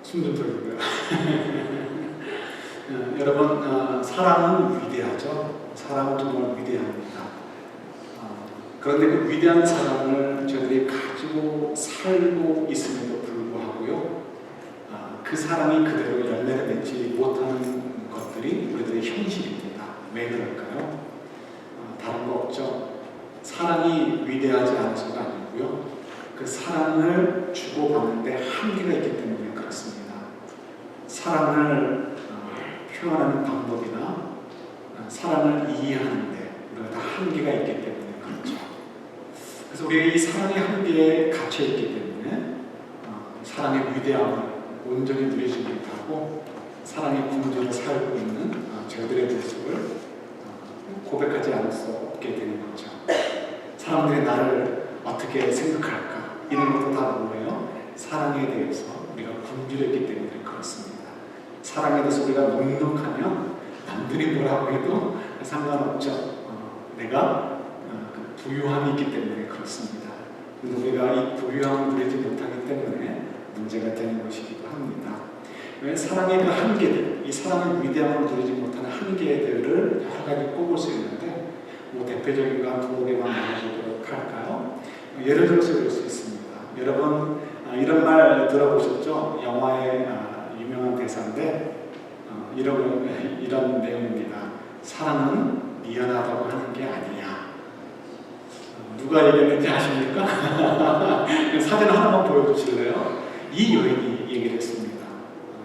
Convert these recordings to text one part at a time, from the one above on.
숨 좀 돌리고요. 여러분, 사랑은 위대하죠. 사랑은 정말 위대합니다. 그런데 그 위대한 사랑을 저희들이 가지고 살고 있음에도 불구하고요, 그 사랑이 그대로 열매를 맺지 못하는 것들이 우리들의 현실입니다. 왜 그럴까요? 다른 거 없죠. 사랑이 위대하지 않아서가 아니고요, 그 사랑을 주고받는데 한계가 있기 때문에 그렇습니다. 사랑을 표현하는 방법이나 사랑을 이해하는데 우리가 다 한계가 있기 때문에 그렇죠. 그래서 우리가 이 사랑의 한계에 갇혀있기 때문에 사랑의 위대함을 온전히 누리지 못하고 사랑의 궁전을 살고 있는 저희들의 모습을 고백하지 않을 수 없게 되는 거죠. 사람들이 나를 어떻게 생각할까? 이런 것도 다 뭐예요? 사랑에 대해서 우리가 굶주렸기 때문에 그렇습니다. 사랑에 대해서 우리가 넉넉하면 남들이 뭐라고 해도 상관없죠. 내가 그 부유함이 있기 때문에 그렇습니다. 근데 우리가 이 부유함을 누리지 못하기 때문에 문제가 되는 것이기도 합니다. 왜 사랑의 그 한계들, 이 사랑의 위대함을 누리지 못하는 한계들을 여러 가지 꼽을 수 있는데, 뭐 대표적인 거 두 개만 나눠보도록 할까요? 예를 들어서 이럴 수 있습니다. 여러분, 이런 말 들어보셨죠? 영화의 유명한 대사인데, 이런 내용입니다. 사랑은 미안하다고 하는 게 아니야. 누가 얘기했는지 아십니까? 사진 하나만 보여주실래요? 이 여인이 얘기를 했습니다.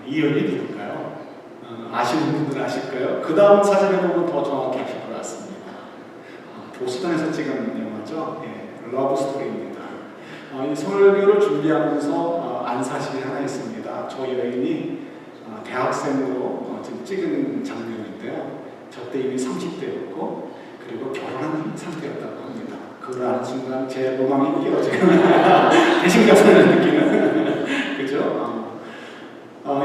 이 여인이 누굴까요? 아시는 분들은 아실까요? 그 다음 사진을 보면 더 정확히 아실 것 같습니다. 보스턴에서 찍은 영화죠. 러브 스토리입니다. 이 설교를 준비하면서 안 사실이 하나 있습니다. 저 여인이 대학생으로 지금 찍은 장면인데요. 저때 이미 30대였고 그리고 결혼한 상태였다고 합니다. 그걸 아는 순간 제 로망이 깨어지는 대신가사를 느끼는 그죠?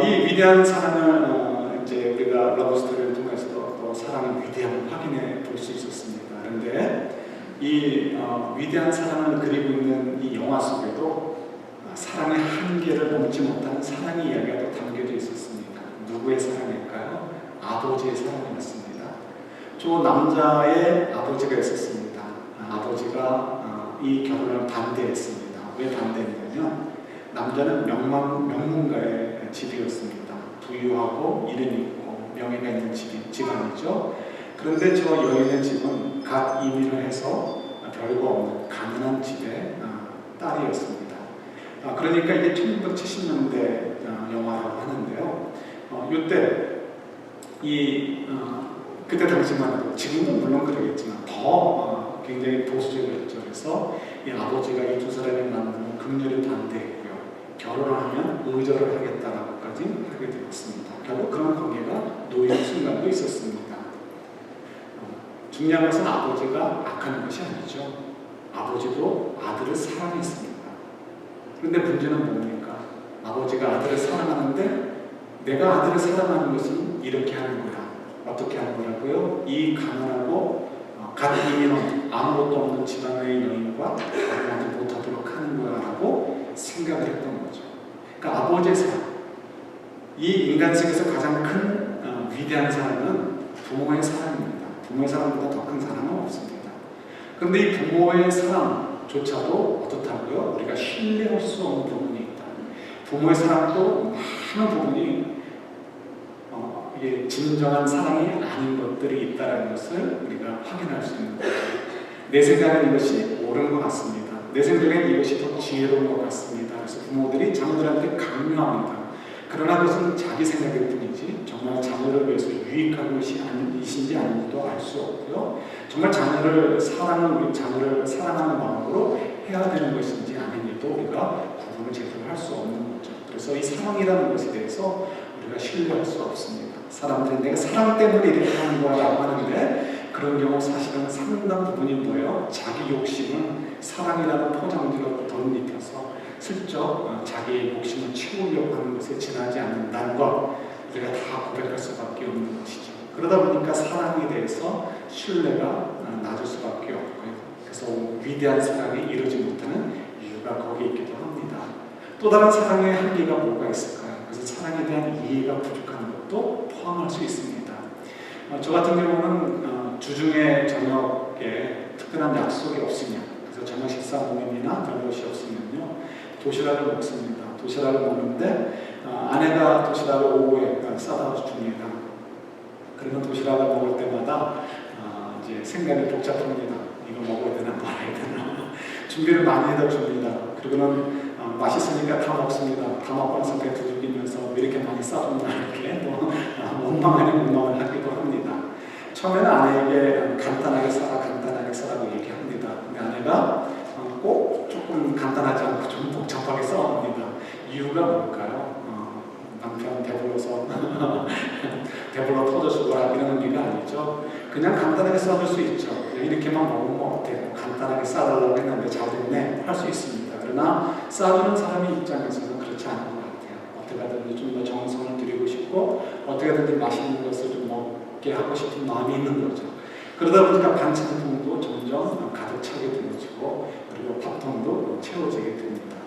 이 위대한 사랑을 이제 우리가 러브 스토리를 통해서 또 사랑의 위대함을 확인해 볼 수 있었습니다. 그런데 이 위대한 사랑을 그리고 있는 이 영화 속에도 사랑의 한계를 넘지 못하는 사랑의 이야기가 또 담겨져 있었습니다. 누구의 사랑일까요? 아버지의 사랑이었습니다. 저 남자의 아버지가 있었습니다. 아버지가 이 결혼을 반대했습니다. 왜 반대했냐면 남자는 명문가의 집이었습니다. 부유하고 이름이 있고 명예가 있는 집안이죠. 그런데 저 여인의 집은 갓 이민을 해서 별거 없는 가난한 집의 딸이었습니다. 그러니까 이게 1970년대 영화라고 하는데요. 이때 그때 당시만 해도 지금도 물론 그러겠지만 더 굉장히 보수적이었죠. 그래서 이 아버지가 이 두 사람이 만나면 극렬히 반대했고요. 결혼을 하면 의절을 하겠다라고까지 하게 되었습니다. 결국 그런 관계가 놓이는 순간도 있었습니다. 중요한 것은 아버지가 악한 것이 아니죠. 아버지도 아들을 사랑했습니다. 그런데 문제는 뭡니까? 아버지가 아들을 사랑하는데 내가 아들을 사랑하는 것은 이렇게 하는 거야. 어떻게 하는 거라고요? 이 가난하고 갓 이민원 아무것도 없는 집안의 여인과 결혼하지 못하도록 하는 거라고 생각을 했던 거죠. 그러니까 아버지의 사랑, 이 인간 세계에서 가장 큰 위대한 사랑은 부모의 사랑입니다. 부모의 사랑보다 더 큰 사랑은 없습니다. 그런데 이 부모의 사랑조차도 어떻다고요? 우리가 신뢰할 수 없는 부분이 있다. 부모의 사랑도 많은 부분이 이게 진정한 사랑이 아닌 것들이 있다는 것을 우리가 확인할 수 있는 거죠. 내 생각엔 이것이 옳은 것 같습니다. 내 생각엔 이것이 더 지혜로운 것 같습니다. 그래서 부모들이 자녀들한테 강요합니다. 그러나 그것은 자기 생각일 뿐이지 정말 자녀를 위해서 유익한 것이 아닌지 아닌지도 알 수 없고요. 정말 자녀를 사랑하는 마음으로 해야 되는 것인지 아닌지도 우리가 구분을 제대로 할 수 없는 거죠. 그래서 이 사랑이라는 것에 대해서 우리가 신뢰할 수 없습니다. 사람들이 내가 사랑 때문에 이렇게 하는 거라고 하는데 그런 경우 사실은 상당 부분이 뭐예요? 자기 욕심은 사랑이라는 포장지로 덧입혀서 슬쩍 자기의 욕심을 채우려고 하는 것에 지나지 않는다는 것 우리가 다 고백할 수밖에 없는 것이죠. 그러다 보니까 사랑에 대해서 신뢰가 낮을 수밖에 없고요. 그래서 위대한 사랑이 이루어지지 못하는 이유가 거기에 있기도 합니다. 또 다른 사랑의 한계가 뭐가 있을까요? 그래서 대한 이해가 부족한 것도 포함할 수 있습니다. 저 같은 경우는 주중에 저녁에 특별한 약속이 없으면, 그래서 저녁 식사 모임이나 그런 것이 없으면요, 도시락을 먹습니다. 도시락을 먹는데 아내가 도시락을 오후에 싸다 줍니다. 그러면 도시락을 먹을 때마다 이제 생각이 복잡합니다. 이거 먹어야 되나 말아야 되나. 준비를 많이 해다 줍니다. 그리고는 맛있으니까 다 먹습니다. 다 먹고 나서 배 두들기면서 왜 이렇게 많이 싸줬나 이렇게 또 원망 아닌 원망을 하기도 합니다. 처음에는 아내에게 간단하게 싸라고 얘기합니다. 근데 아내가 꼭 조금 간단하지 않고 좀 복잡하게 싸웁니다. 이유가 뭘까요? 남편 배불러서 배불러 터져 죽어라 이런 의미가 아니죠. 그냥 간단하게 싸줄 수 있죠. 이렇게만 먹으면 어때? 간단하게 싸달라고 했는데 잘 됐네 할 수 있습니다. 그러나 싸주는 사람의 입장에서는 그렇지 않은 것 같아요. 어떻게 하든지 좀 더 정성을 들이고 싶고 어떻게 하든지 맛있는 것을 좀 먹게 하고 싶은 마음이 있는 거죠. 그러다 보니까 반찬통도 점점 가득 차게 되어지고 그리고 밥통도 채워지게 됩니다.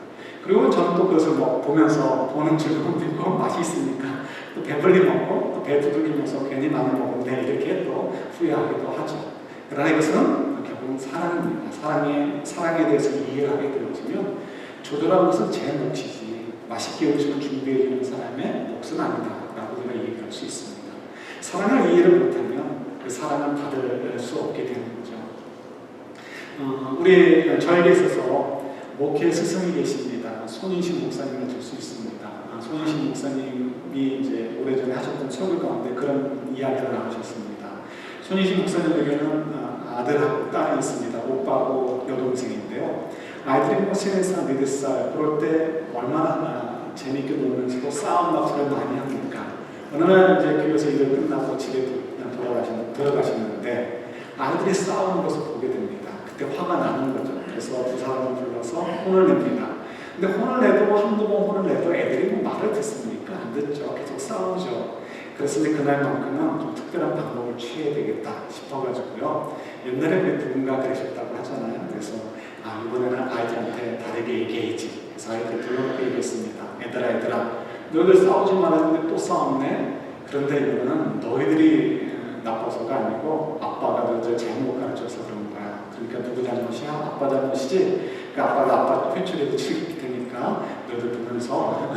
그리고 저는 또 그것을 보면서 보는 즐거움도 있고 맛이 있으니까 또 배불리 먹고 또 배 두들기면서 괜히 많이 먹었네 이렇게 또 후회하기도 하죠. 그러나 이것은 결국은 사랑입니다. 사랑에 대해서 이해를 하게 되어지면 조절하는 것은 제 몫이지 맛있게 음식을 준비해주는 사람의 몫은 아니다 라고 우리가 얘기할 수 있습니다. 사랑을 이해를 못하면 그 사랑을 받을 수 없게 되는 거죠. 저에게 있어서 목회 스승이 계십니다. 손인신 목사님을 들 수 있습니다. 손인신 목사님이 이제 오래전에 하셨던 설교 가운데 그런 이야기를 나누셨습니다. 손인신 목사님에게는 아들하고 딸이 있습니다. 오빠하고 여동생인데요. 아이들이 뭐 3살, 4살 그럴 때 얼마나 재미있게 놀면서도 싸움 낙서를 많이 합니까? 어느 날 이제 교회에서 일을 끝나고 집에 들어가시는데 아이들이 싸우는 것을 보게 됩니다. 그때 화가 나는 거죠. 그래서 두 사람을 불러서 혼을 냅니다. 근데 혼을 내도 한두 번 혼을 내도 애들이 뭐 말을 듣습니까? 안 듣죠. 계속 싸우죠. 그래서 이제 그날만큼은 좀 특별한 방법을 취해야 되겠다 싶어가지고요. 옛날에 누군가 그러셨다고 하잖아요. 그래서 이번에는 아이들한테 다르게 얘기해야지. 그래서 아이들 불러놓고 얘기했습니다. 얘들아 너희들 싸우지 말았는데 또 싸웠네. 그런데 이거는 너희들이 나빠서가 아니고 아빠가 너희들 잘못 가르쳐서 그런 거야. 그러니까 누구 잘못이야? 아빠 잘못이지? 그러니까 아빠가 회초리를 칠 테니까 너희들 보면서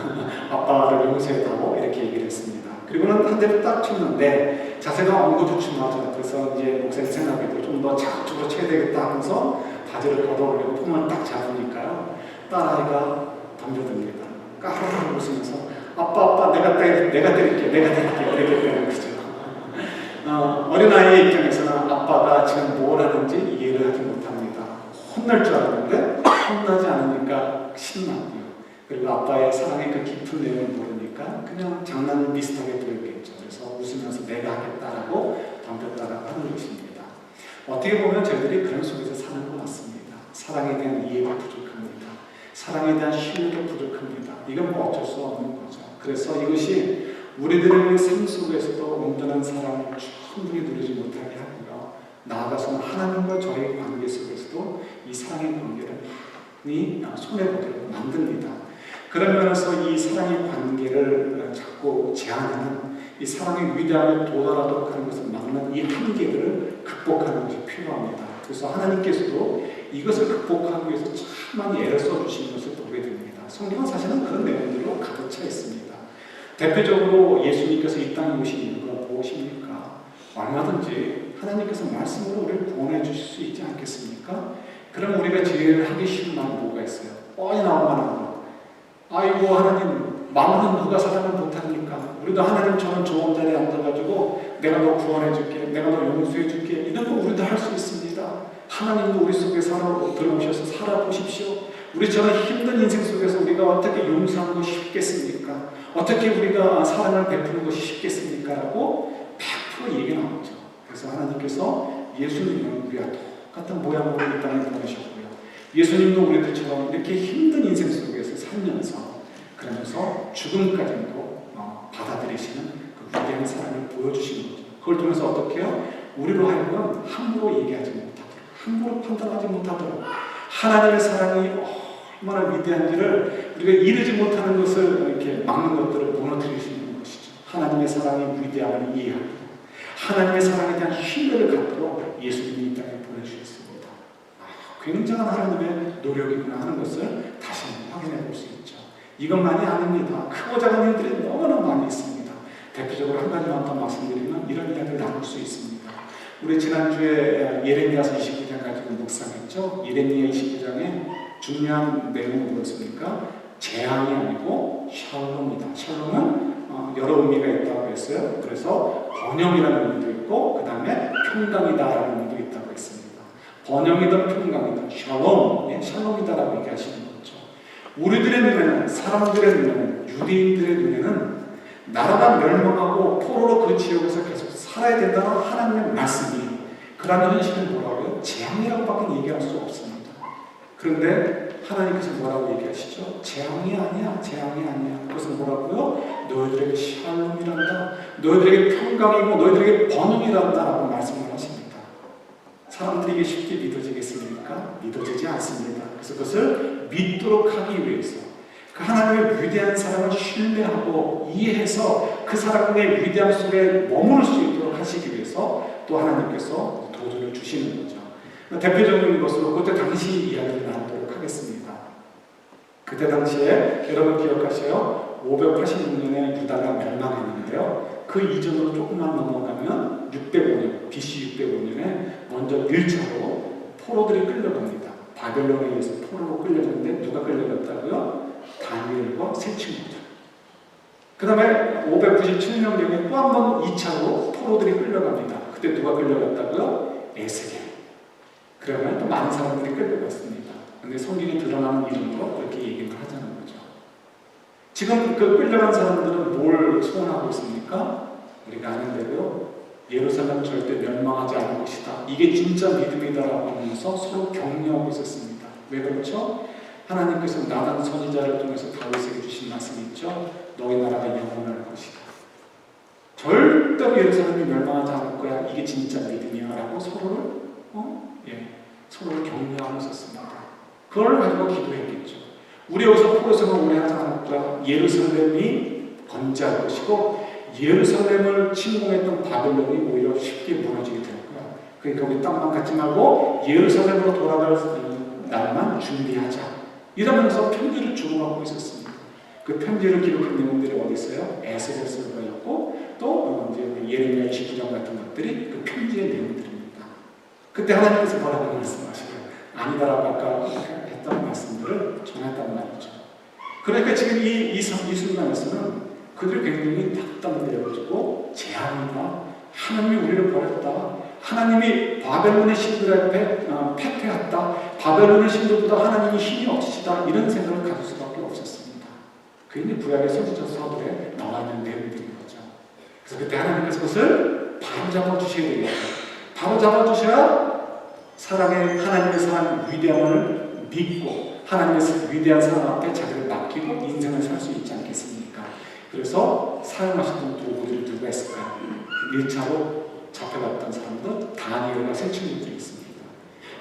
아빠를 용서해다오 이렇게 얘기를 했습니다. 그리고는 한 대를 딱 쳤는데 자세가 엉거주춤하죠. 그래서 이제 목사님 생각에도 좀 더 자극적으로 쳐야 되겠다 하면서 바지를 걷어올리고 폼을 딱 잡으니까요. 딸아이가 덤벼듭니다. 까르르 웃으면서 아빠 내가 때릴게 이렇게 되는 거죠. 어린아이의 입장에서는 아빠가 지금 뭘 하는지 이해를 하지 못합니다. 혼날 줄 알았는데 혼나지 않으니까 신나고요. 그리고 아빠의 사랑의 그 깊은 내용을 모르니까 그냥 장난을 비슷하게 들었겠죠. 그래서 웃으면서 내가 하겠다라고 덤볐다라고 하는 것입니다. 어떻게 보면 저희들이 그런 속에서 사는 것 같습니다. 사랑에 대한 이해가 부족합니다. 사랑에 대한 신뢰도 부족합니다. 이건 뭐 어쩔 수 없는 거죠. 그래서 이것이 우리들의 삶 속에서도 온전한 사랑을 충분히 누리지 못하게 하고요. 나아가서는 하나님과 저의 관계 속에서도 이 사랑의 관계를 손해보도록 만듭니다. 그런 면에서 이 사랑의 관계를 자꾸 제한하는 이 사랑의 위대함에 도달하도록 하는 것을 막는 이 한계들을 극복하는 것이 필요합니다. 그래서 하나님께서도 이것을 극복하기 위해서 참 많이 애를 써주신 것을 보게 됩니다. 성경은 사실은 그런 내용들로 가득 차 있습니다. 대표적으로 예수님께서 이 땅에 오신 이유가 무엇입니까? 얼마든지 하나님께서 말씀으로 우리를 구원해 주실 수 있지 않겠습니까? 그럼 우리가 제일 하기 쉬운 말이 뭐가 있어요? 뻔히 나올 만한 거. 아이고 하나님 마음은 누가 사랑을 못합니까? 우리도 하나님처럼 좋은 자리에 앉아가지고 내가 너 구원해줄게, 내가 너 용서해줄게 이런 거 우리도 할 수 있습니다. 하나님도 우리 속에 들어오셔서 살아보십시오. 우리처럼 힘든 인생 속에서 우리가 어떻게 용서하는 것이 쉽겠습니까? 어떻게 우리가 사랑을 베푸는 것이 쉽겠습니까? 라고 100% 얘기 나오죠. 그래서 하나님께서 예수님은 우리와 똑같은 모양으로 이 땅에 보내셨고요. 예수님도 우리들처럼 이렇게 힘든 인생 속에서 살면서 그러면서 죽음까지도 받아들이시는 그 위대한 사랑을 보여주시는 거죠. 그걸 통해서 어떻게 해요? 우리로 하여금 함부로 얘기하지 못하도록, 함부로 판단하지 못하도록 하나님의 사랑이 얼마나 위대한지를 우리가 이루지 못하는 것을 이렇게 막는 것들을 무너뜨리시는 것이죠. 하나님의 사랑의 위대함을 이해하고 하나님의 사랑에 대한 신뢰를 갖도록 예수님이 이 땅에 보내주셨습니다. 굉장한 하나님의 노력이구나 하는 것을 다시 확인해 볼 수 있죠. 이것만이 아닙니다. 크고 작은 일들이 너무나 많이 있습니다. 대표적으로 한 가지만 더 말씀드리면 이런 이야기를 나눌 수 있습니다. 우리 지난주에 예레미야서 29장 가지고 묵상했죠. 예레미야 29장에 중요한 내용은 무엇입니까? 재앙이 아니고 샬롬이다. 샬롬은 여러 의미가 있다고 했어요. 그래서 번영이라는 의미도 있고 그 다음에 평강이다라는 의미도 있다고 했습니다. 번영이든 평강이든 샬롬, 샬롬이다라고 얘기하시는 거죠. 우리들의 눈에는, 사람들의 눈에는, 유대인들의 눈에는 나라가 멸망하고 포로로 그 지역에서 계속 살아야 된다는 하나님의 말씀이 그러한 현실을 뭐라고요? 재앙이라고밖에 얘기할 수 없습니다. 그런데 하나님께서 뭐라고 얘기하시죠? 재앙이 아니야, 재앙이 아니야. 그것은 뭐라고요? 너희들에게 샬롬이란다, 너희들에게 평강이고 너희들에게 번영이란다 라고 말씀을 하십니다. 사람들이 이게 쉽게 믿어지겠습니까? 믿어지지 않습니다. 그래서 그것을 믿도록 하기 위해서 그 하나님의 위대한 사랑을 신뢰하고 이해해서 그 사랑의 위대함 속에 머무를 수 있도록 하시기 위해서 또 하나님께서 도전을 주시는 거죠. 대표적인 것으로 그때 당시 이야기를 나누도록 하겠습니다. 그때 당시에 여러분 기억하세요? 586년에 유다가 멸망했는데요. 그 이전으로 조금만 넘어가면 605년, BC 605년에 먼저 1차로 포로들이 끌려갑니다. 바벨론에 의해서 포로로 끌려갔는데 누가 끌려갔다고요? 다니엘과 세 친구들. 그 다음에 597년경에 또 한 번 2차로 포로들이 끌려갑니다. 그때 누가 끌려갔다고요? 에스겔. 그러면 또 많은 사람들이 끌려갔습니다. 근데 성경에 드러나는 이름으로 그렇게 얘기를 하자는 거죠. 지금 그 끌려간 사람들은 뭘 소원하고 있습니까? 우리가 아는 대로 예루살렘 절대 멸망하지 않을 것이다. 이게 진짜 믿음이다라고 하면서 서로 격려하고 있었습니다. 왜 그렇죠? 하나님께서 나단 선지자를 통해서 다윗에게 주신 말씀이 있죠. 너희 나라가 영원할 것이다. 절대로 예루살렘이 멸망하지 않을 거야. 이게 진짜 믿음이야 라고 서로를 격려하고 있었습니다. 그걸 가지고 기도했겠죠. 우리 여기서 포로 생활을 오래 하지 않을 거야. 예루살렘이 번지할 것이고 예루살렘을 침공했던 바벨론이 오히려 쉽게 무너지게 될 거야. 그러니까 우리 땅만 갖지 말고 예루살렘으로 돌아갈 날만 준비하자. 이러면서 편지를 주고받고 있었습니다. 그 편지를 기록한 내용들이 어디 있어요? 에스겔서였고 또 이제 예레미야 29장 같은 것들이 그 편지의 내용들입니다. 그때 하나님께서 뭐라고 말씀하시고요? 아니다라고 아까 했던 말씀들을 전했단 말이죠. 그러니까 지금 이 순간에서는 그들이 굉장히 답답해가지고 재앙이다. 하나님이 우리를 버렸다. 하나님이 바벨론의 신들 앞에 패퇴했다. 바벨론의 신들보다 하나님이 힘이 없으시다. 이런 생각을 가질 수밖에 없었습니다. 그게 구약의 선지서들에 나와 있는 내용들인 거죠. 그래서 그때 하나님께서 그것을 바로 잡아주셔야 되겠다. 바로 잡아주셔야 하나님의 사랑 위대함을 믿고 하나님의 위대한 사랑 앞에 자기를 맡기고 인생을 살 수 있지 않겠습니까? 그래서 사용하시던 도구들이 누가 있을까요? 1차로 잡혀갔던 사람도 다니엘과 세 친구들이 있습니다.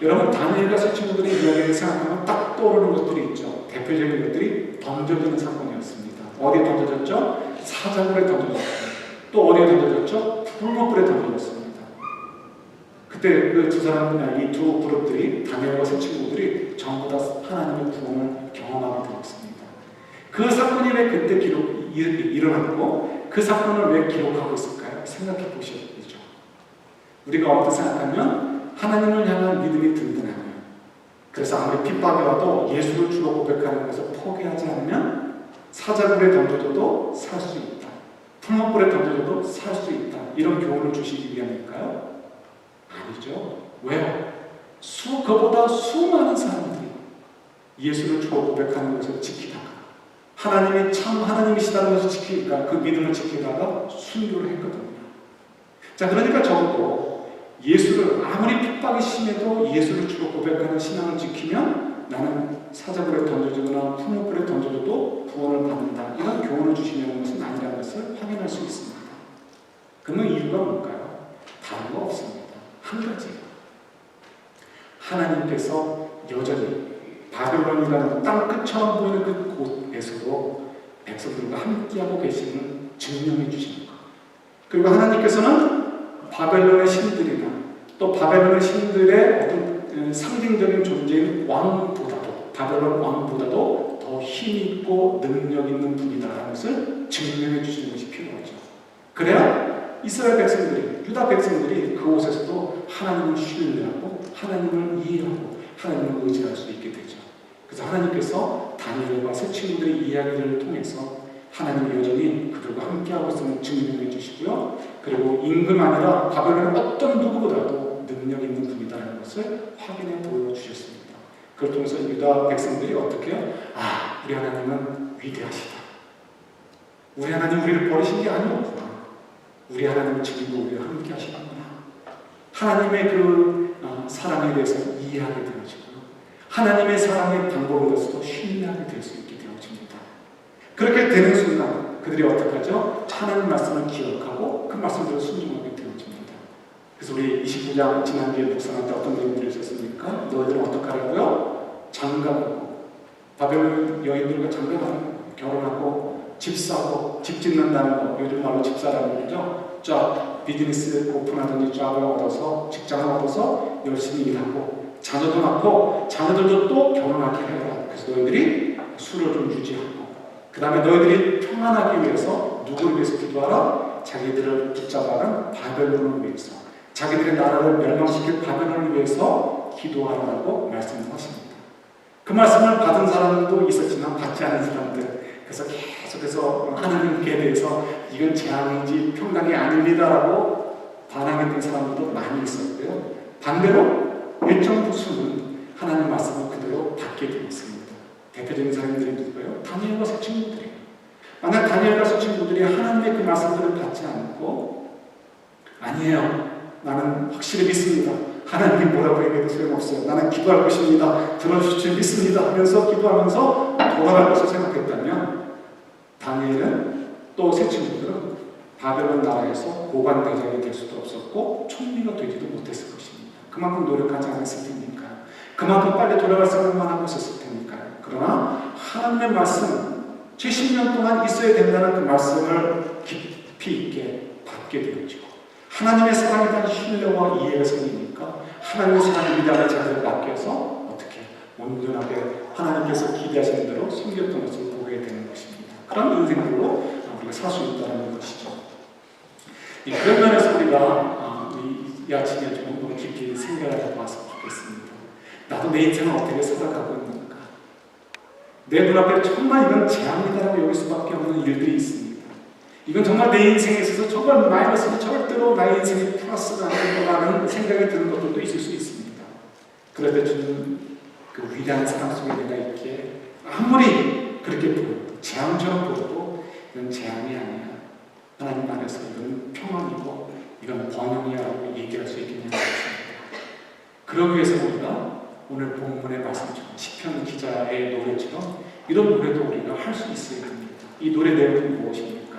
여러분 다니엘과 세 친구들의 이야기를 생각하면 딱 떠오르는 것들이 있죠. 대표적인 것들이 던져지는 사건이었습니다. 어디에 던져졌죠? 사자굴에 던져졌습니다. 또 어디에 던져졌죠? 불못불에 던져졌습니다. 그때 그 두 사람이나 이 두 그룹들이 다니엘과 세 친구들이 전부 다 하나님의 구원을 경험하게 되었습니다. 그 사건이 왜 그때 일어났고 그 사건을 왜 기록하고 있을까요? 생각해 보셔야죠. 우리가 어떻게 생각하면 하나님을 향한 믿음이 든든하면 그래서 아무리 핍박이 와도 예수를 주로 고백하는 것을 포기하지 않으면 사자굴에 던져져도 살 수 있다. 풀목불에 던져져도 살 수 있다. 이런 교훈을 주시기 위함일까요? 아니죠. 왜요? 그보다 수많은 사람들이 예수를 주로 고백하는 것을 지키다가 하나님이 참 하나님이시다는 것을 지키다가 그 믿음을 지키다가 순교를 했거든요. 자, 그러니까 적어도 예수를 아무리 핍박이 심해도 예수를 주로 고백하는 신앙을 지키면 나는 사자굴에 던져지거나 풀목불에 던져져도 구원을 받는다. 이런 교훈을 주시는 것은 아니라는 것을 확인할 수 있습니다. 그러면 이유가 뭘까요? 다른 거 없습니다. 한 가지. 하나님께서 여전히 바벨론이라는 땅 끝처럼 보이는 그 곳에서도 백성들과 함께하고 계시는 증명해 주시는 것. 그리고 하나님께서는 바벨론의 신들이나 또 바벨론의 신들의 어떤 상징적인 존재인 왕보다도, 바벨론 왕보다도 더 힘있고 능력 있는 분이다라는 것을 증명해 주시는 것이 필요하죠. 그래야 이스라엘 백성들이, 유다 백성들이 그곳에서도 하나님을 신뢰하고 하나님을 이해하고 하나님을 의지할 수 있게 되죠. 그래서 하나님께서 다니엘과 새 친구들의 이야기를 통해서 하나님이 여전히 그들과 함께하고 있음을 증명해 주시고요. 그리고 임금 아니라 바벨론의 어떤 누구보다도 능력 있는 분이다라는 것을 확인해 보여주셨습니다. 그걸 통해서 유다 백성들이 어떻게 해요? 아, 우리 하나님은 위대하시다. 우리 하나님 우리를 버리신 게 아니었구나. 우리 하나님은 지금도 우리와 함께 하시는구나. 하나님의 그 사랑에 대해서 이해하게 되어지고요. 하나님의 사랑의 방법에 대해서도 신뢰하게 될 수 있게 되어집니다. 그렇게 되는 순간 그들이 어떻게 하죠? 하나님 말씀을 기억하고 그 말씀대로 순종하게 되어집니다. 그래서 우리 29장 지난주에 묵상할 때 어떤 내용들이 있었습니까? 너희들은 어떻게 하라고요? 장가하고 바벨론 여인들과 장가하고 결혼하고 집 사고 집 짓는다는 거, 요즘 말로 집사라는 거죠. 쫙 비즈니스 오픈하든지 쫙을 얻어서 직장을 얻어서 열심히 일하고 자녀도 낳고 자녀들도 또 결혼하게 해라. 그래서 너희들이 술을 좀 유지하고 그 다음에 너희들이 평안하기 위해서 누구를 위해서 기도하라? 자기들을 붙잡아간 바벨론을 위해서, 자기들의 나라를 멸망시킬 바벨론을 위해서 기도하라고 말씀하십니다. 그 말씀을 받은 사람도 있었지만 받지 않은 사람들, 그래서 계속해서 하나님께 대해서 이건 재앙인지 평강이 아닙니다라고 반항했던 사람들도 많이 있었고요. 반대로 일정 부수는 하나님 말씀을 그대로 받게 되었습니다. 대표적인 사람들이 누구예요? 다니엘과 새 친구들이에요. 만약 다니엘과 새 친구들이 하나님의 그 말씀들을 받지 않고 아니에요, 나는 확실히 믿습니다, 하나님이 뭐라고 얘기해도 소용없어요, 나는 기도할 것입니다, 들어주실 줄 믿습니다 하면서 기도하면서 돌아갈 것을 생각했다면 다니엘은 또 새 친구들은 바벨론 나라에서 고관대장이 될 수도 없었고 총리가 되지도 못했을 것입니다. 그만큼 노력하지 않았을 테니까요. 그만큼 빨리 돌아갈 생각만 하고 있었을 테니까요. 그러나 하나님의 말씀, 70년 동안 있어야 된다는 그 말씀을 깊이 있게 받게 되어지고 하나님의 사랑에 대한 신뢰와 이해가 생기니까 하나님의 사랑이 위대한 자들을 맡겨서 어떻게 온전하게 하나님께서 기대하시는 대로 섬겼던 것을 보게 되는 것입니다. 그런 인생으로 우리가 살 수 있다는 것이죠. 그런 면에서 우리가 이 아침에 좀 깊이 생각을 해봤으면 좋겠습니다. 나도 내 인생을 어떻게 살아가고 있는가? 내 눈앞에 정말 이건 재앙이다라고 여길 수밖에 없는 일들이 있습니다. 이건 정말 내 인생에 있어서 정말 마이너스는 절대로 나의 인생에 플러스가 아니라는 생각이 드는 것들도 있을 수 있습니다. 그럴 때 주는 그 위대한 사랑 속에 내가 있기에 아무리 그렇게 보여도 재앙처럼 보여도 이건 재앙이 아니야, 하나님 안에서 이건 평안이고 이건 번영이야라고 얘기할 수 있겠냐는 것입니다. 그러기 위해서 우리가 오늘 본문의 말씀처럼 시편 기자의 노래처럼 이런 노래도 우리가 할 수 있어야 됩니다. 이 노래 내용은 무엇입니까?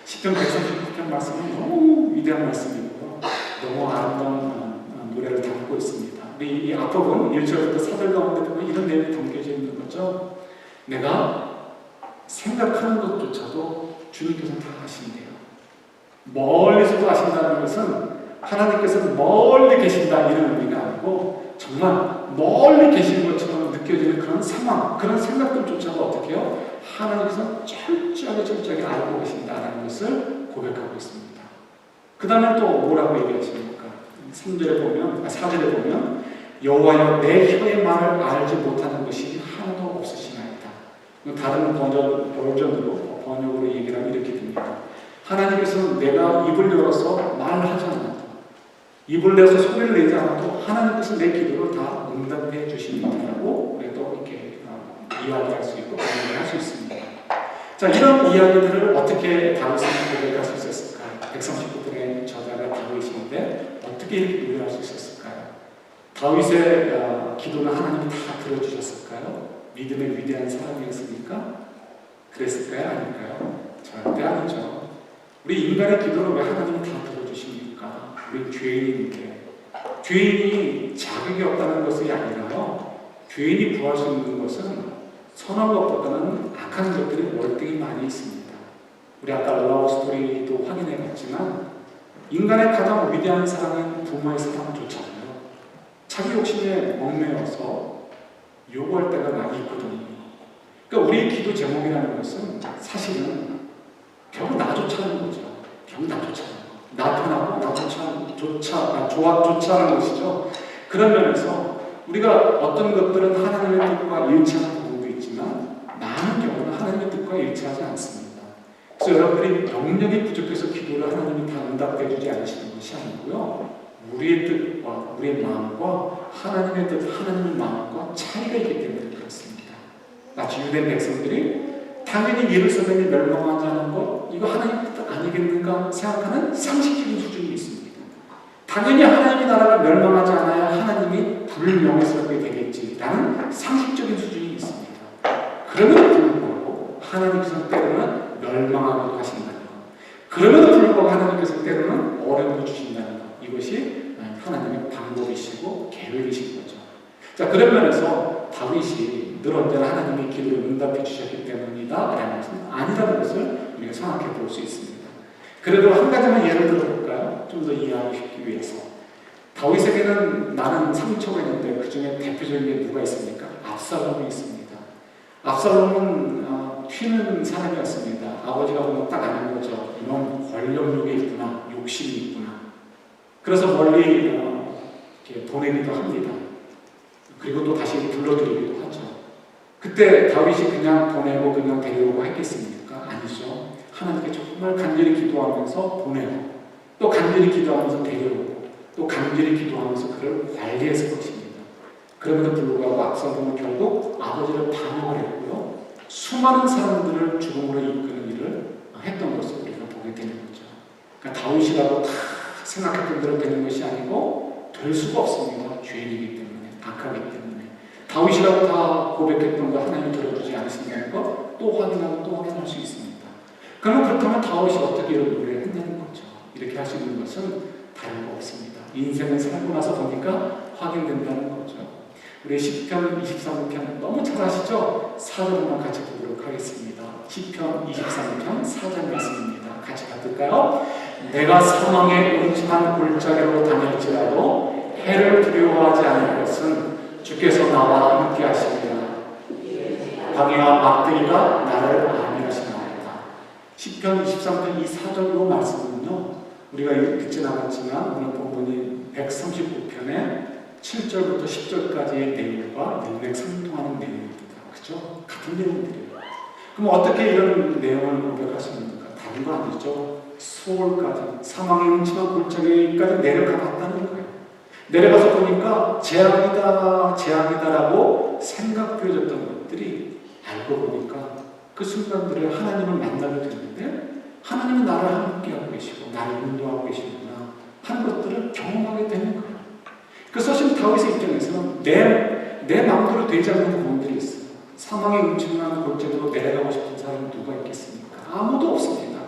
시편 139편 말씀은 너무 위대한 말씀이고요, 너무 아름다운 노래를 담고 있습니다. 근데 이 앞부분 1절부터 4절 가운데 보면 이런 내용이 담겨져 있는 거죠. 내가 생각하는 것조차도 주님께서 다 하신대요. 멀리서도 하신다는 것은 하나님께서 멀리 계신다 이런 의미가 아니고 정말 멀리 계시는 것처럼 느껴지는 그런 상황, 그런 생각들조차도 어떻게 해요? 하나님께서 철저하게 알고 계신다는 것을 고백하고 있습니다. 그 다음에 또 뭐라고 얘기하십니까? 3절에 보면, 4절에 보면 여호와여 내 혀의 말을 알지 못하는 것이 하나도 없으시나이다. 다른 번역으로 얘기를 하면 이렇게 됩니다. 하나님께서는 내가 입을 열어서 말하지 않아도, 입을 내서 소리를 내지 않아도 하나님께서 내 기도를 다 응답해 주신다고 우리도 이렇게 이야기할 수 있고 공부할 수 있습니다. 자, 이런 이야기들을 어떻게 다윗은 고백할 수 있었을까요? 139편의 저자가 다윗인데 어떻게 이렇게 노래할 수 있었을까요? 다윗의 기도는 하나님이 다 들어주셨을까요? 믿음의 위대한 사람이었습니까? 그랬을까요? 아닐까요? 절대 아니죠. 우리 인간의 기도를 왜 하나님이 다 들어주십니까? 우리 죄인인데, 죄인이 자격이 없다는 것이 아니라요, 죄인이 구할 수 있는 것은 선한 것보다는 악한 것들이 월등히 많이 있습니다. 우리 아까 러브 스토리도 확인해 봤지만 인간의 가장 위대한 사랑은 부모의 사랑조차요 자기 욕심에 얽매여서 요구할 때가 많이 있거든요. 그러니까 우리의 기도 제목이라는 것은 사실은 결국 나조차하는 거죠. 결국 나조차하는 거. 나 편하고 조합조차하는 것이죠. 그런 면에서 우리가 어떤 것들은 하나님의 뜻과 일치하는 부분도 있지만 많은 경우는 하나님의 뜻과 일치하지 않습니다. 그래서 여러분들이 영역이 부족해서 기도를 하나님이 다 응답해 주지 않으시는 것이 아니고요. 우리의 뜻과 우리의 마음과 하나님의 뜻, 하나님의 마음과 차이가 있기 때문에 그렇습니다. 마치 유대 백성들이 당연히 예루살렘이 멸망하자는 것, 이거 하나님의 뜻 아니겠는가 생각하는 상식적인 수준이 있습니다. 당연히 하나님의 나라가 멸망하지 않아야 하나님이 불명예스럽게 되겠지라는 상식적인 수준이 있습니다. 그럼에도 불구하고 하나님께서 때로는 멸망하기도 하신다는 것, 그럼에도 불구하고 하나님께서 때로는 어려움을 주신다는 것, 이것이 하나님의 방법이시고 계획이신 거죠. 자, 그런 면에서 다윗이 늘 언제나 하나님의 기도를 응답해 주셨기 때문이다 라는 것은 아니라는 것을 우리가 생각해 볼 수 있습니다. 그래도 한 가지만 예를 들어볼까요? 좀 더 이해하기 쉽기 위해서. 다윗에게는 많은 상처가 있는데 그 중에 대표적인 게 누가 있습니까? 압살롬이 있습니다. 압살롬은 튀는 사람이었습니다. 아버지가 보면 딱 아는 거죠. 이놈 권력욕이 있구나, 욕심이 있구나. 그래서 멀리 이렇게 보내기도 합니다. 그리고 또 다시 불러들이기도 하죠. 그때 다윗이 그냥 보내고 그냥 데려오고 했겠습니까? 아니죠. 하나님께 정말 간절히 기도하면서 보내고 또 간절히 기도하면서 데려오고 또 간절히 기도하면서 그를 관리했을 것입니다. 그럼에도 불구하고 압살롬은 결국 아버지를 반역을 했고요. 수많은 사람들을 죽음으로 이끄는 일을 했던 것을 우리가 보게 되는 거죠. 그러니까 다윗이라고 다 생각했던 대로 되는 것이 아니고 될 수가 없습니다. 죄인이기 때문에, 악하기 때문에. 다윗이라고 다 고백했던 거 하나님이 들어주지 않으신다는 거 또 확인하고 또 확인할 수 있습니다. 그러면 그렇다면 다윗이 어떻게 이런 노래를 했냐는 거죠. 이렇게 할 수 있는 것은 다른 거 없습니다. 인생을 살고 나서 보니까 확인된다는 거죠. 우리 시편 23편 너무 잘 아시죠? 4절만 같이 보도록 하겠습니다. 시편 23편 4절 말씀입니다. 같이 받을까요? 내가 사망의 음침한 골짜기로 다닐지라도 해를 두려워하지 않을 것은 주께서 나와 함께 하시리라. 광야와 막대기가 나를 안위하시나이다. 시편 23편 이 4절로 말씀은요, 우리가 듣진 않았지만 오늘 본문이 139편의 7절부터 10절까지의 내용과 일맥상통하는 내용입니다. 그죠? 같은 내용들이에요. 그럼 어떻게 이런 내용을 고백할 수 있는가? 다른 거 아니죠. 소울까지, 사망의 음침한 골짜기까지 내려가 봤다는 거예요. 내려가서 보니까 재앙이다라고 생각되어졌던 것들이 알고 보니까 그 순간들을 하나님을 만나게 되는데 하나님은 나를 함께하고 계시고 나를 인도하고 계시구나 하는 것들을 경험하게 되는 거예요. 그래서 사실 다윗의 입장에서는 내 마음대로 되지 않는 부분들이 있어요. 사망의 음침한 골짜기로 내려가고 싶은 사람은 누가 있겠습니까? 아무도 없습니다.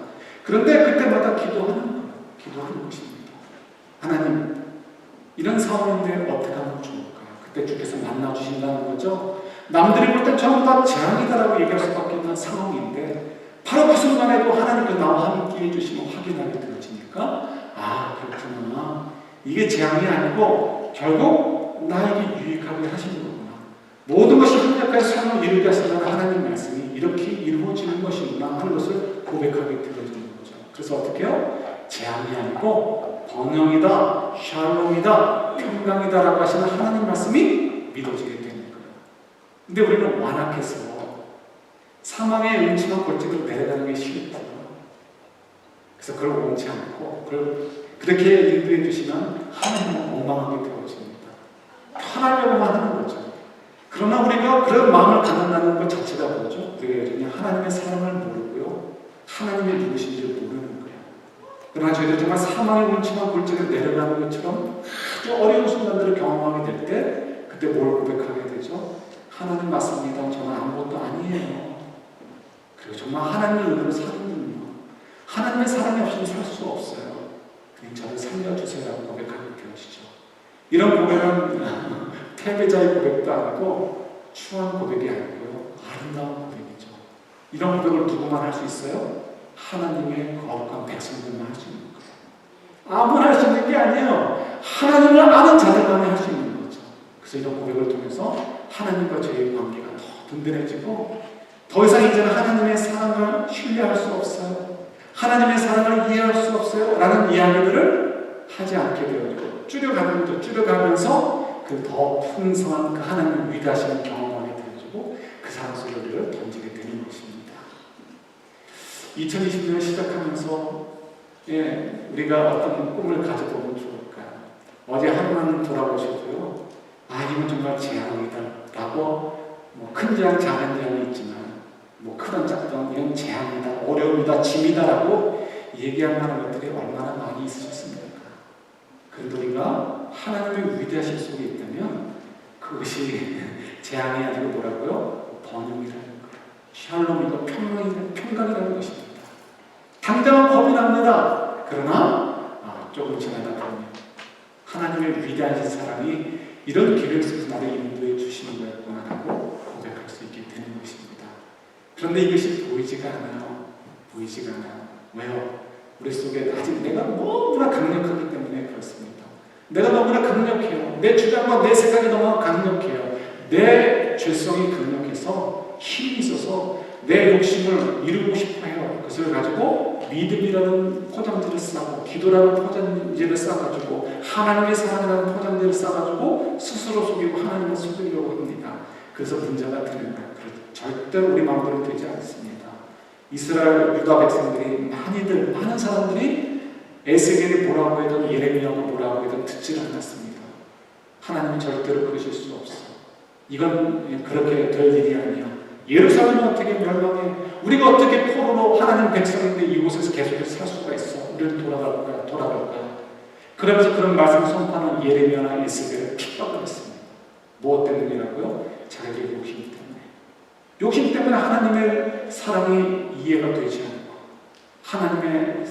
그런데 그때마다 기도하는 거예요. 기도하는 것입니다. 하나님, 이런 상황인데 어떻게 하면 좋을까요? 그때 주께서 만나주신다는 거죠. 남들이 볼 땐 전부 다 재앙이다라고 얘기할 수밖에 없는 상황인데 바로 그 순간에도 하나님께 나와 함께 해주시면 확인하게 되어지니까 아, 그렇구나. 이게 재앙이 아니고 결국 나에게 유익하게 하시는 거구나. 모든 것이 합력하여 삶을 이루게 하신다는 하나님 말씀이 이렇게 이루어지는 것이구나 하는 것을 고백하게 되어지는 거죠. 그래서 어떻게 해요? 재앙이 아니고 번영이다, 샬롬이다, 평강이다라고 하시는 하나님 말씀이 믿어지게 되는 거예요. 근데 우리는 완악해서 사망의 음침한 골짜기로 내려가는 게 싫고요. 그래서 그걸 원치 않고 그렇게 인도해 주시면 하나님은 원망하게 되어집니다. 편하려고만 하는 거죠. 그러나 우리가 그런 마음을 갖는다는 것 자체가 뭐죠? 그냥 하나님의 사랑을 모르고요. 하나님의 누구신지를 모르는 거예요. 그러나 저희들 정말 사망의 음침한 골짜기로 내려가는 것처럼 아주 어려운 순간들을 경험하게 될 때 그때 뭘 고백하게 되죠? 하나님 맞습니다. 저는 아무것도 아니에요. 그리고 정말 하나님의 은혜로 사는군요. 하나님의 사랑이 없이는 살 수 없어요. 그냥 저를 살려주세요라고 고백하게 되어지죠. 이런 고백은 패배자의 고백도 아니고 추한 고백이 아니고요. 아름다운 고백이죠. 이런 고백을 누구만 할 수 있어요? 하나님의 거룩한 백성들만 할 수 있는 거예요. 아무나 할 수 있는 게 아니에요. 하나님을 아는 자들만이 할 수 있는 거죠. 그래서 이런 고백을 통해서 하나님과 저희의 관계가 더 든든해지고 더 이상 이제는 하나님의 사랑을 신뢰할 수 없어요. 하나님의 사랑을 이해할 수 없어요. 라는 이야기들을 하지 않게 되어지고 줄여가면서 그 더 풍성한 그 하나님의 위대하심을 경험하게 되어지고 그 사랑 속에 우리를 던지게 되는 것입니다. 2020년 시작하면서 우리가 어떤 꿈을 가져보면 좋을까요? 어제 하루만 돌아보셔도요. 이건 정말 재앙이다 라고 큰 재앙, 작은 재앙이 있지만 크던 작던 이건 재앙이다, 어려움이다, 짐이다 라고 얘기할 만한 것들이 얼마나 많이 있으셨습니까? 그래도 우리가 하나님의 위대하신 속에 있다면 그것이 재앙이 아니고 뭐라고요? 번영이라는 거예요. 샬롬이고 평강이라는 것입니다. 당장은 겁이 납니다. 그러나 조금 지나다 보면 하나님의 위대하신 사랑이 이런 기회 속에서 나를 인도해 주시는 거였구나 하고 고백할 수 있게 되는 것입니다. 그런데 이것이 보이지가 않아요. 왜요? 우리 속에 아직 내가 너무나 강력하기 때문에 그렇습니다. 내가 너무나 강력해요. 내 주장과 내 생각이 너무 강력해요. 내 죄성이 강력해서 힘이 있어서 내 욕심을 이루고 싶어 해요. 그것을 가지고 믿음이라는 포장지를 싸고 기도라는 포장지를 싸가지고 하나님의 사랑이라는 포장지를 싸가지고 스스로 속이고 하나님을 속이려고 합니다. 그래서 문제가 되는 거예요. 절대로 우리 마음대로 되지 않습니다. 이스라엘 유다 백성들이 많은 사람들이 에스겔이 뭐라고 해도 예레미야가 뭐라고 해도 듣지 않았습니다. 하나님은 절대로 그러실 수 없어. 이건 그렇게 될 일이 아니야. 예루살렘은 어떻게 멸망해? 우리가 어떻게 포로로 하나님 백성인데 이곳에서 계속해서 살 수가 있어? 우리는 돌아갈 거야. 그러면서 그런 말씀을 선포하는 예레미야나 에스겔을 핍박을 했습니다. 무엇 때문이라고요? 자기들의 욕심 때문에. 욕심 때문에 하나님의 사랑이 이해가 되지 않고 하나님의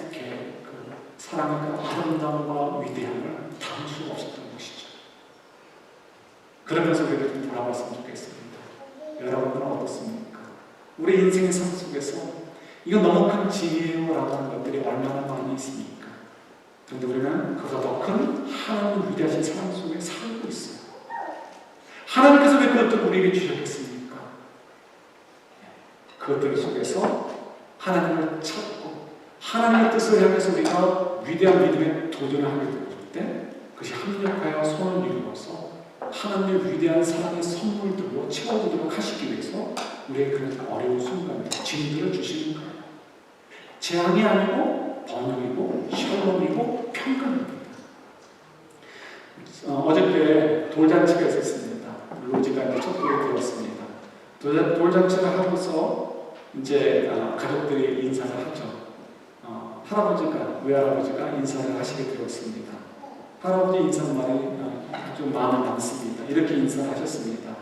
그 사랑의 그 아름다움과 위대함을 담을 수 없었던 것이죠. 그러면서 우리가 좀 돌아봤으면 좋겠습니다. 여러분들은 어떻습니까? 우리 인생의 삶 속에서 이거 너무 큰 짐이에요 라고 하는 것들이 얼마나 많이 있습니까? 그런데 우리는 그보다 더 큰 하나님의 위대하신 사랑 속에 살고 있어요. 하나님께서 왜 그것들을 우리에게 주셨겠습니까? 그것들 속에서 하나님을 찾고 하나님의 뜻을 향해서 우리가 위대한 믿음에 도전을 하게 될 때 그것이 합력하여 손을 이루어서 하나님의 위대한 사랑의 선물들로 채워지도록 하시기 위해서 우리의 그런 어려운 순간에 진리를 주시는 거예요. 재앙이 아니고 번영이고 샬롬이고 평강입니다. 어저께 돌잔치가 있었습니다. 로지가 이제 첫 돌이 되었습니다. 돌잔치를 하고서 이제 가족들이 인사를 하죠. 외할아버지가 인사를 하시게 되었습니다. 할아버지 인사말이 좀 마음에 남습니다. 이렇게 인사를 하셨습니다.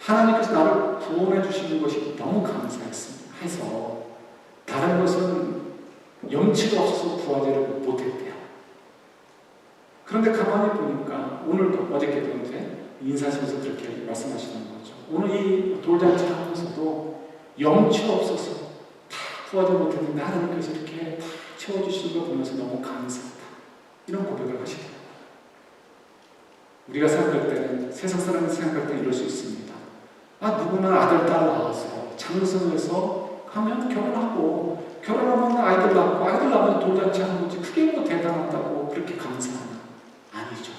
하나님께서 나를 구원해 주시는 것이 너무 감사했습니다. 해서 다른 것은 염치가 없어서 구하지를 못했대요. 그런데 가만히 보니까 오늘도 어저께도 이제 인사하시면서 그렇게 말씀하시는 거죠. 오늘 이 돌잔치를 하면서도 염치가 없어서 다 구하지 못했는데 하나님께서 이렇게 다 채워주시는 걸 보면서 너무 감사하다. 이런 고백을 하시더라고요. 우리가 생각할 때는 세상 사람이 생각할 때 이럴 수 있습니다. 누구나 아들, 딸 낳아서 장성해서 하면 결혼하고 결혼하면 아이들 낳고 아이들 낳으면 돌잔치 하는 거지 그게 뭐 대단하다고 그렇게 감사하나? 아니죠.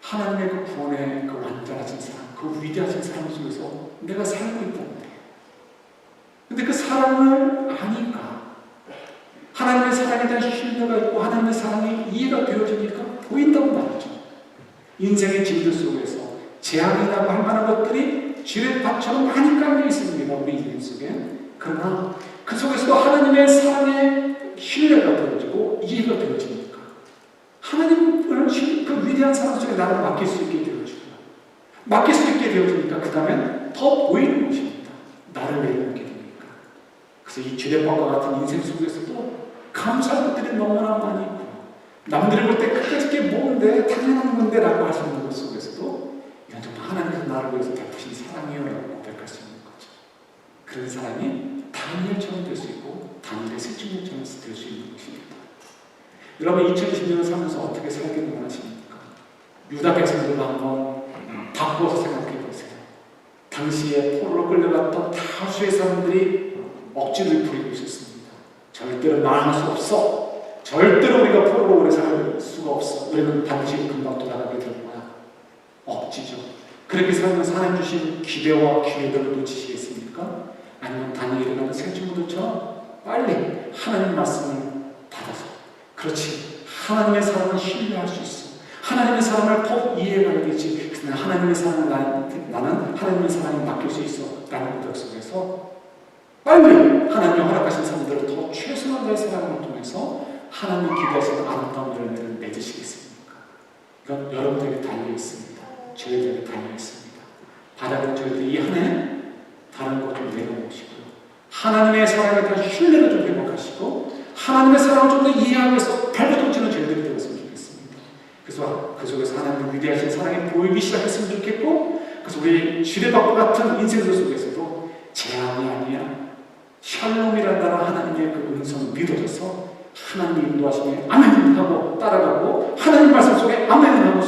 하나님의 그 구원의 그 완전하신 사랑, 그 위대하신 사랑 속에서 내가 살고 있다는 거예요. 근데 그 사랑을 아니까 하나님의 사랑에 대한 신뢰가 있고 하나님의 사랑이 이해가 되어지니까 보인다고 말이죠. 인생의 짐들 속에서 재앙이라고 할 만한 것들이 지뢰밭처럼 많이 깔려 있습니다. 우리 인생 속에. 그러나 그 속에서도 하나님의 사랑에 신뢰가 되어지고 이해가 되어지니까 하나님을 그 위대한 사랑 속에 나를 맡길 수 있게 되어지고요. 맡길 수 있게 되어지니까 그 다음엔 더 보이는 것입니다. 나를 내려놓게 되니까. 그래서 이 지뢰밭과 같은 인생 속에서도 감사할 것들이 너무나 많이 있고요. 남들이 볼 때 끝까지 게 뭔데 당연한 건데 라고 할 수 있는 것 속에서도 이건 정말 하나님께서 나를 위해서 베푸신 사랑이요 라고 고백할 수 있는 거죠. 그런 사람이 다니엘처럼 될 수 있고 다니엘의 새 친구처럼 될 수 있는 것입니다. 여러분 2020년을 살면서 어떻게 살기를 원하십니까? 유다 백성들도 한번 바꿔서 생각해 보세요. 당시에 포로로 끌려갔던 다수의 사람들이 억지를 부리고 있었습니다. 절대로 말할 수 없어. 절대로 우리가 포로로 오래 살 수가 없어. 우리는 반드시 금방 돌아가게 될 거야. 억지죠. 그렇게 살면서 하나님 주신 기대와 기회들을 놓치시겠습니까? 아니면 다니엘이라는 새 친구들처럼 빨리 하나님 말씀을 받아서 그렇지. 하나님의 사랑을 신뢰할 수 있어. 하나님의 사랑을 더 이해해가야 되지. 하나님의 사랑을 나는 하나님의 사랑에 맡길 수 있어. 라는 고백 속에서 빨리 하나님이 허락하신 삶들을 더 최선한 나의 사랑을 통해서 하나님이 기대하시는 아름다운 열매를 맺으시겠습니까? 이건 여러분들에게 달려있습니다. 저희들에게 달려있습니다. 바라는 저희들이 이 한 해 다른 것 좀 내려놓으시고요. 하나님의 사랑에 대한 신뢰를 좀 회복하시고 하나님의 사랑을 좀 더 이해하기 위해서 발버둥치는 저희들이 되었으면 좋겠습니다. 그래서 그 속에서 하나님의 위대하신 사랑이 보이기 시작했으면 좋겠고 그래서 우리 지뢰밭과 같은 인생들 속에서도 재앙이 아니야 샬롬이란다는 하나님의 그 음성을 믿어져서 하나님의 인도하심에 아멘 하고 따라가고 하나님 말씀 속에 아멘 하고